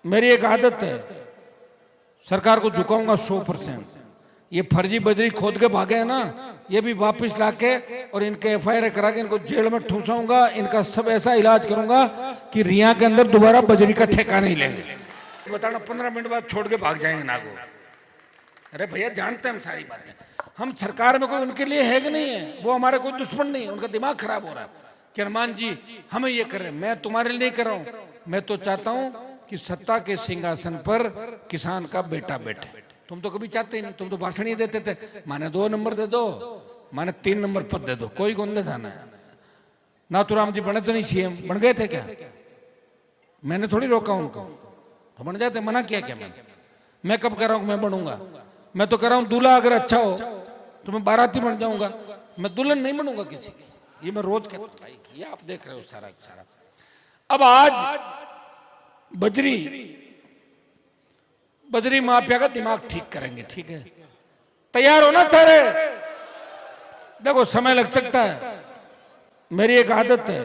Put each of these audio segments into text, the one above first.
मेरी एक आदत है, सरकार को झुकाऊंगा 100%। ये फर्जी बजरी खोद के भागे हैं ना, ये भी वापस लाके और इनके एफआईआर करा के इनको जेल में ठूसाऊंगा। इनका सब ऐसा इलाज करूंगा कि रिया के अंदर दोबारा बजरी का ठेका नहीं लेंगे। बताना 15 मिनट बाद छोड़ के भाग जाएंगे नागो। अरे भैया जानते हैं हम सारी बातें। हम सरकार में कोई उनके लिए है कि नहीं है, वो हमारे कोई दुश्मन नहीं है। उनका दिमाग खराब हो रहा है कि हनुमान जी हमें ये कर रहे हैं। मैं तुम्हारे लिए नहीं कर रहा हूं, मैं तो चाहता हूं कि सत्ता के सिंहासन पर किसान का बेटा बैठे। तुम तो कभी चाहते ही नहीं, तुम तो भाषण ही देते थे, माने 2 नंबर दे दो, माने 3 नंबर पद दे दो, कोई गोंदे था ना। नाथूराम जी बने तो नहीं सीएम, बन गए थे क्या? मैंने थोड़ी रोका उनको, तो बन जाते। मना किया क्या मैं कब कह रहा हूं मैं बनूंगा? मैं तो कह रहा हूं दूल्हा अगर अच्छा हो तो मैं बाराती बन जाऊंगा, मैं दुल्हन नहीं बनूंगा किसी की। ये मैं रोज कहता हूं भाई, ये आप देख रहे हो सारा सारा। अब आज बजरी माफिया का दिमाग ठीक करेंगे, ठीक है? तैयार हो ना सारे? देखो समय लग सकता है, मेरी एक आदत है,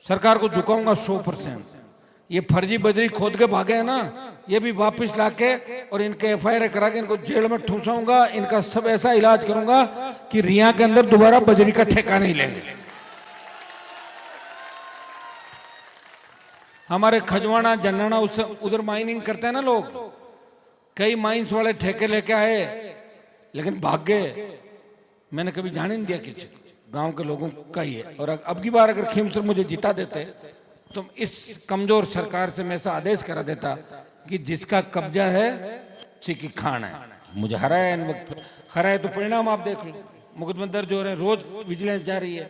सरकार को झुकाऊंगा 100%। ये फर्जी बजरी खोद के भागे हैं ना, ये भी वापस लाके और इनके एफआईआर करा के इनको जेल में ठूसाऊंगा। इनका सब ऐसा इलाज करूंगा कि रिया के अंदर दोबारा बजरी का ठेका नहीं लेंगे। हमारे खजवाना जन्नाना उधर माइनिंग करते हैं ना लोग, कई माइंस वाले ठेके लेके आए लेकिन भाग गए। मैंने कभी जान ही नहीं दिया किसी, गांव के लोगों का ही है। और अब की बार अगर खीमसर मुझे जिता देते तो इस कमजोर सरकार से मैं ऐसा आदेश करा देता कि जिसका कब्जा है उसी की खान है। मुझे हराया इन वक्त, हराया तो परिणाम आप देख लो, मुकदमे दर्ज हो रहे हैं, रोज विजिलेंस जा रही है,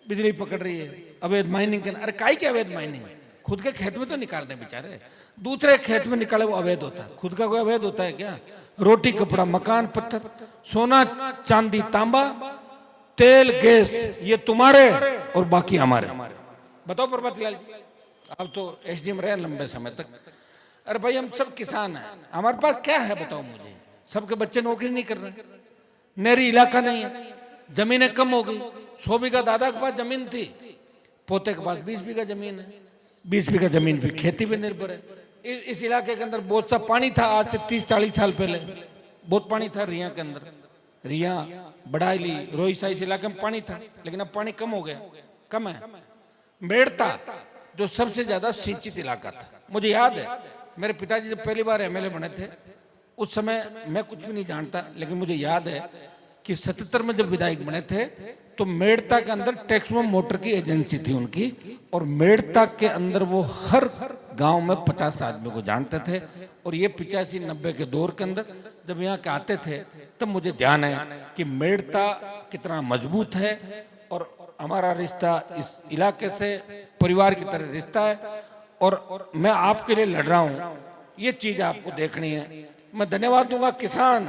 बिजली पकड़ रही है, अवैध माइनिंग के। अरे काई के अवैध माइनिंग? खुद के खेत में तो निकालते बेचारे, दूसरे खेत में निकाले वो अवैध होता है, खुद का कोई अवैध होता है क्या? रोटी कपड़ा मकान पत्थर सोना चांदी तांबा तेल गैस ये तुम्हारे और बाकी हमारे। बताओ प्रभात लाल जी, अब तो एसडीएम रहे लंबे समय तक। अरे भाई हम सब किसान हैं, हमारे पास क्या है बताओ मुझे? सबके बच्चे नौकरी नहीं कर रहे, नहरी इलाका नहीं है, जमीनें कम हो गई। 100 बीघा दादा के पास जमीन थी, पोते के पास 20 बीघा जमीन है, 20 बीघा जमीन भी खेती पे निर्भर है। इस इलाके के अंदर बहुत सा पानी था, आज से 30-40 साल पहले बहुत पानी था रिया के अंदर, रिया बड़ाइली रोहिसा इस इलाके में पानी था, लेकिन अब पानी कम हो गया, कम है। मेड़ता जो सबसे ज्यादा सिंचित इलाका था, मुझे याद है मेरे पिताजी जब पहली बार एमएलए बने थे उस समय मैं कुछ भी नहीं जानता, लेकिन मुझे याद है कि 77 में जब विधायक बने थे तो मेड़ता के अंदर टैक्समो मोटर की एजेंसी थी उनकी, और मेड़ता के अंदर वो हर गांव में 50 आदमी को जानते थे। और ये 85-90 के दौर के अंदर जब यहाँ के आते थे तब मुझे ध्यान है कि मेड़ता कितना मजबूत है और हमारा रिश्ता इस इलाके से परिवार की तरह रिश्ता है। और मैं आपके लिए लड़ रहा हूँ, ये चीज आपको देखनी है। मैं धन्यवाद दूंगा किसान